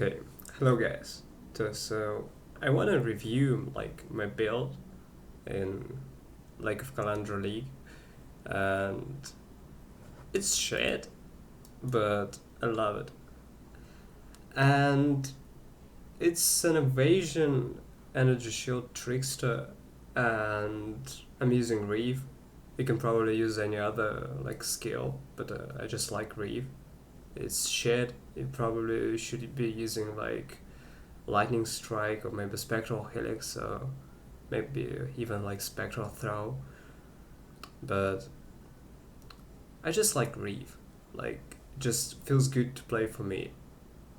Okay, hello guys. So I want to review like my build in Lake of Kalandra League, and it's shit, but I love it. And it's an evasion energy shield trickster, and I'm using Reave. You can probably use any other like skill, but I just like Reave. It's shit. You probably should be using like Lightning Strike or maybe Spectral Helix or maybe even like Spectral Throw. But I just like Reave. Like, it just feels good to play for me.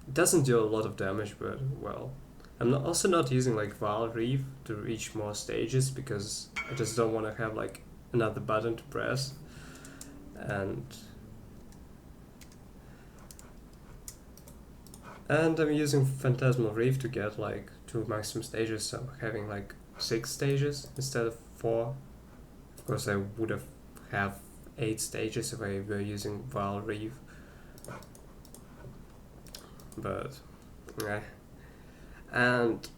It doesn't do a lot of damage, but well. Also not using like Val Reave to reach more stages because I just don't want to have like another button to press. And I'm using Phantasmal Reave to get like 2 maximum stages, so having like 6 stages instead of 4. Of course I would have 8 stages if I were using Val Reave. But yeah. And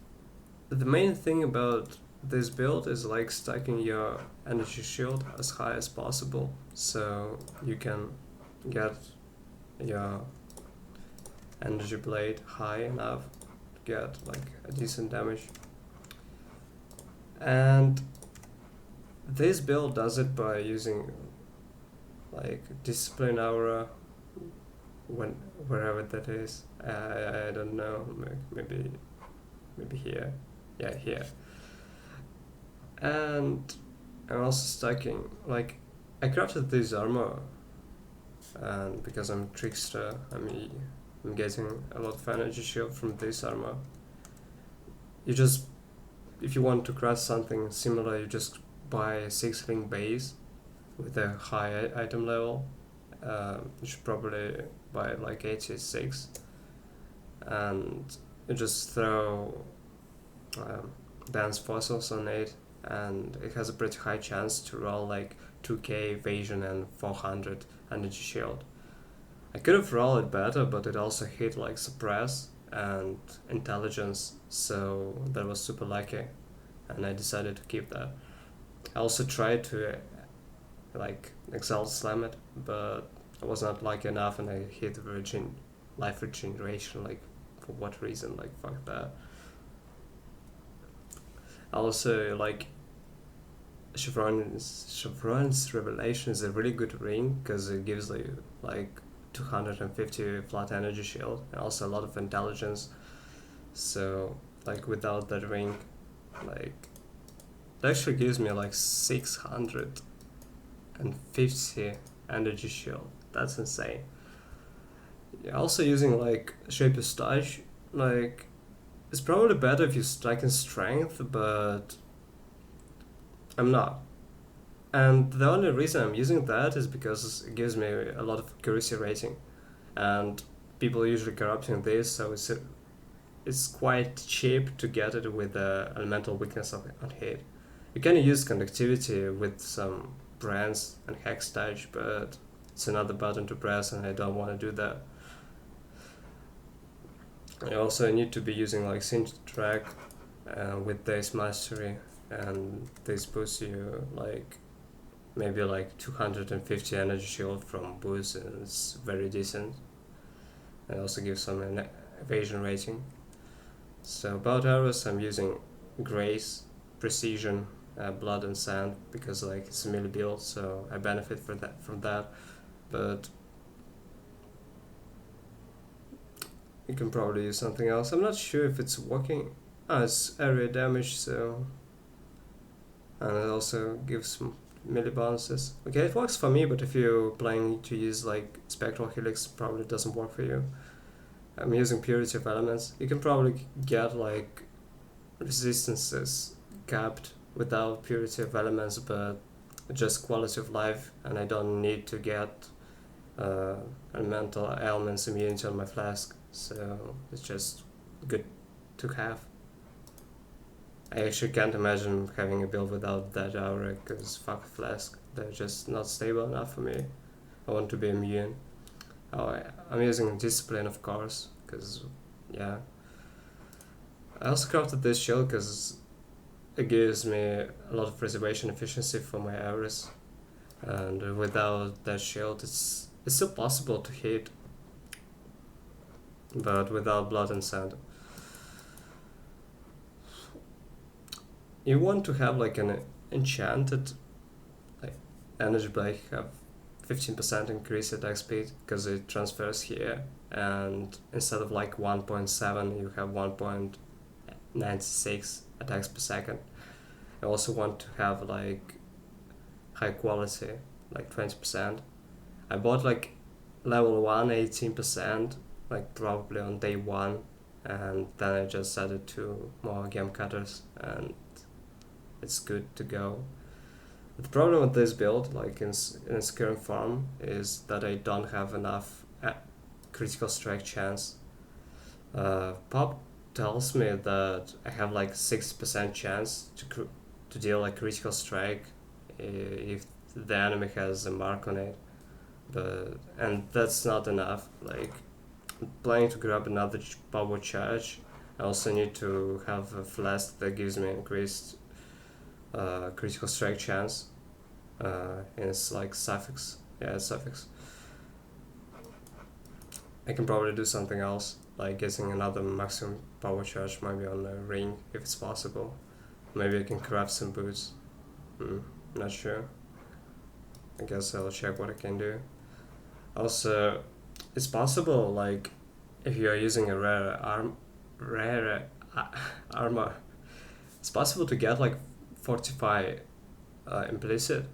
the main thing about this build is like stacking your energy shield as high as possible so you can get your energy blade high enough to get like a decent damage. And this build does it by using like discipline aura wherever that is. I don't know, maybe here. Yeah, here. And I'm also stacking, like, I crafted this armor, and because I'm a trickster, I'm getting a lot of energy shield from this armor. If you want to craft something similar, you just buy a 6-link base with a high item level. You should probably buy like 86, and you just throw dance fossils on it, and it has a pretty high chance to roll like 2k evasion and 400 energy shield. I could have rolled it better, but it also hit like suppress and intelligence, so that was super lucky, and I decided to keep that. I also tried to like exalt slam it, but I was not lucky enough, and I hit life regeneration, like for what reason, like fuck that. Also, like, Chevron's Revelation is a really good ring because it gives like 250 flat energy shield and also a lot of intelligence. So like without that ring, like, it actually gives me like 650 energy shield. That's insane. Yeah, also using like Shape Pistache, like, it's probably better if you strike in strength, but I'm not. And the only reason I'm using that is because it gives me a lot of accuracy rating, and people are usually corrupting this, so it's quite cheap to get it with the elemental weakness on hit. You can use conductivity with some brands and hex touch, but it's another button to press, and I don't want to do that. I also need to be using like Cinch Track with this mastery, and this boosts you like maybe like 250 energy shield from boost, and it's very decent. And also gives some evasion rating. So about arrows, I'm using Grace, Precision, Blood and Sand because like it's a melee build, so I benefit from that. But you can probably use something else. I'm not sure if it's working. It's area damage, so, and it also gives some melee bonuses. Okay, it works for me, but if you're planning to use like Spectral Helix, probably doesn't work for you. I'm using Purity of Elements. You can probably get like resistances capped without Purity of Elements, but just quality of life, and I don't need to get elemental ailments immunity on my flask, so it's just good to have. I actually can't imagine having a build without that aura, because fuck flask, they're just not stable enough for me. I want to be immune. I'm using Discipline, of course, because yeah. I also crafted this shield because it gives me a lot of preservation efficiency for my arrows, and without that shield, it's still possible to hit, but without blood and sand. You want to have like an enchanted like energy blade have 15% increase attack speed because it transfers here, and instead of like 1.7 you have 1.96 attacks per second. I also want to have like high quality, like 20%. I bought like level 1 18%, like probably on day 1, and then I just added 2 more game cutters and it's good to go. The problem with this build, like in its current form, is that I don't have enough critical strike chance. Pop tells me that I have like 6% chance to deal like critical strike if the enemy has a mark on it, and that's not enough. Like, I'm planning to grab another power charge. I also need to have a flask that gives me increased critical strike chance. And it's like suffix. Yeah, it's suffix. I can probably do something else, like getting another maximum power charge, maybe on a ring if it's possible. Maybe I can craft some boots. Not sure. I guess I'll check what I can do. Also, it's possible, like, if you are using a rare armor, it's possible to get like fortify implicit,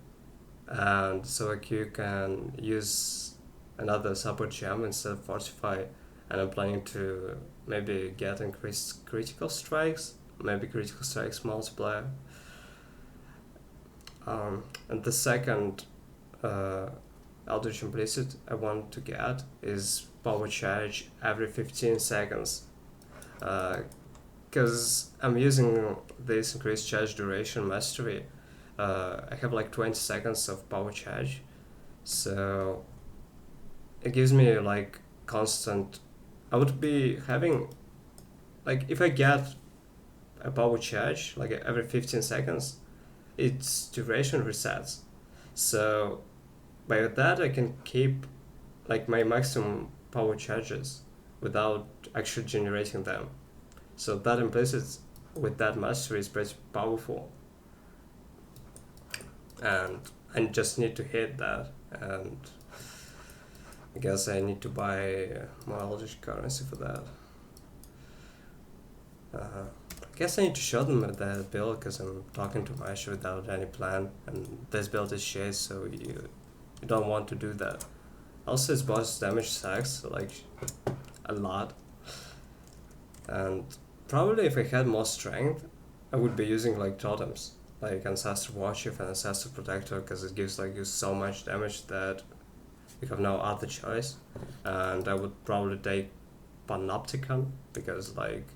and so like you can use another support gem instead of fortify. And I'm planning to maybe get increased critical strikes, maybe critical strikes multiplier. And the second Eldritch Implicit I want to get is power charge every 15 seconds. Because I'm using this increased charge duration mastery. I have like 20 seconds of power charge, so it gives me like constant. I would be having, like, if I get a power charge like every 15 seconds, its duration resets. So by that I can keep like my maximum power charges without actually generating them. So that implicit with that mastery is pretty powerful, and I just need to hit that. And I guess I need to buy more Eldritch currency for that. I guess I need to show them the build because I'm talking too much without any plan, and this build is shit, so you don't want to do that. Also, its boss damage sucks, like, a lot. And probably if I had more strength, I would be using like totems, like Ancestor Worship and Ancestor Protector, because it gives like you so much damage that you have no other choice. And I would probably take Panopticon because like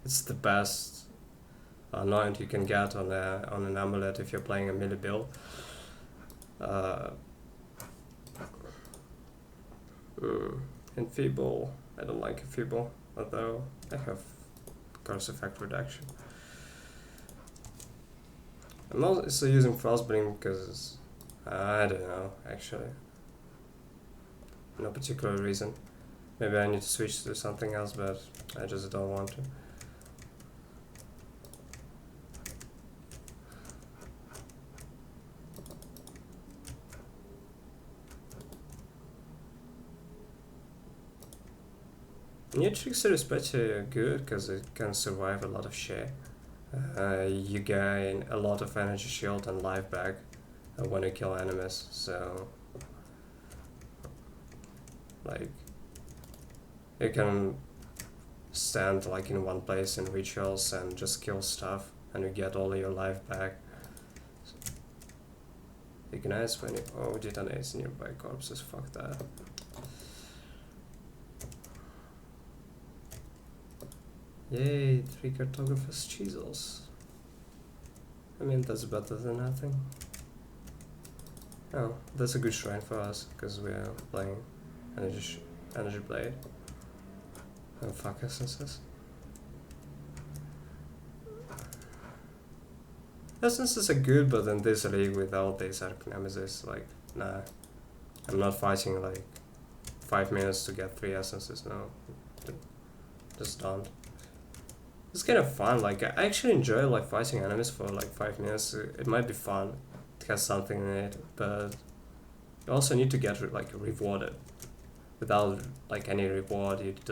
it's the best anoint you can get on an amulet if you're playing a melee build. Enfeeble, I don't like Enfeeble, although I have curse effect reduction. I'm also using Frostbring because I don't know, actually. No particular reason. Maybe I need to switch to something else, but I just don't want to. New Trickster is pretty good because it can survive a lot of shit. You gain a lot of energy shield and life back when you kill enemies, so like you can stand like in one place in rituals and just kill stuff and you get all your life back. Ignites when you detonates nearby corpses, fuck that. Yay, 3 cartographer's chisels. I mean, that's better than nothing. Oh, that's a good shrine for us, because we are playing Energy Blade. Oh fuck essences. Essences are good, but in this league without this Arc Nemesis, like, nah. I'm not fighting like 5 minutes to get 3 essences, no. Just don't. It's kind of fun, like, I actually enjoy like fighting enemies for like 5 minutes. It might be fun, it has something in it, but you also need to get like rewarded. Without like any reward, it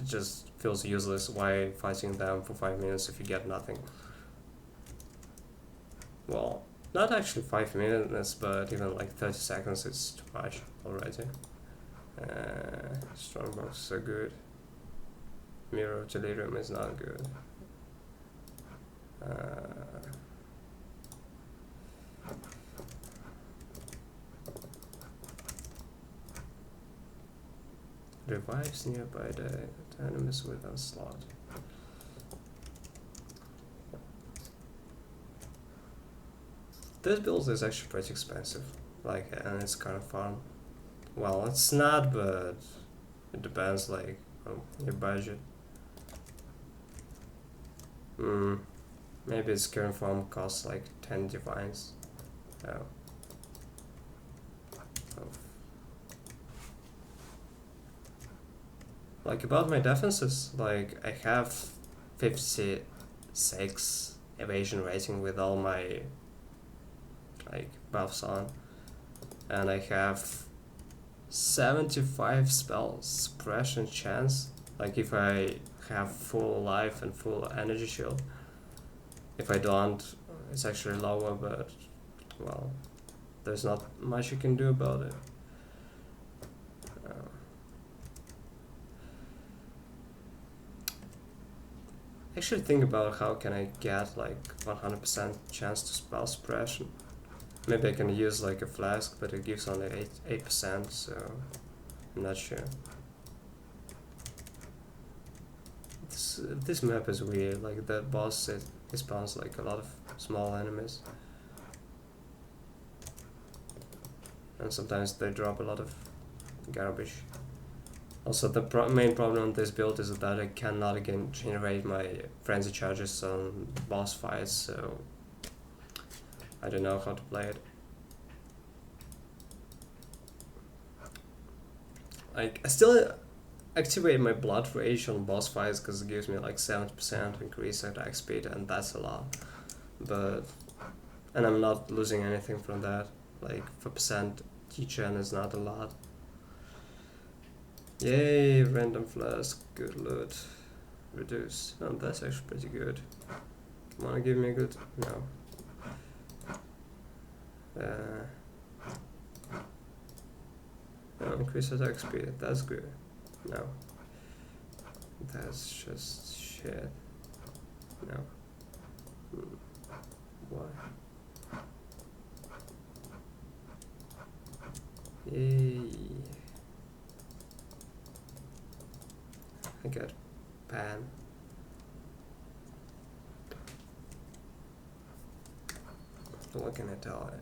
just feels useless. Why fighting them for 5 minutes if you get nothing? Well, not actually 5 minutes, but even like 30 seconds is too much already. Strongbox are good. Mirror of Delirium is not good. Revives nearby the enemies with onslaught. This build is actually pretty expensive, like, and it's kind of fun. Well, it's not, but it depends, like, on your budget. Maybe its current form costs like 10 divines. Oh. Like, about my defenses, like, I have 56 evasion rating with all my like buffs on, and I have 75 spell suppression chance, like if I have full life and full energy shield. If I don't, it's actually lower, but well, there's not much you can do about it. Actually think about how can I get like 100% chance to spell suppression. Maybe I can use like a flask, but it gives only 8%, so I'm not sure. This map is weird, like the boss it spawns like a lot of small enemies. And sometimes they drop a lot of garbage. Also, the main problem on this build is that I cannot again generate my frenzy charges on boss fights, so I don't know how to play it. Like, I still activate my blood rage on boss fights because it gives me like 70% increase attack speed, and that's a lot. And I'm not losing anything from that. Like 4% T-Gen is not a lot. Yay, random flask, good loot. Reduce. Oh, that's actually pretty good. Wanna give me a good... No. No, increase attack speed, that's good. No. That's just shit. No. Why? Yay. I got pan. What can I tell it?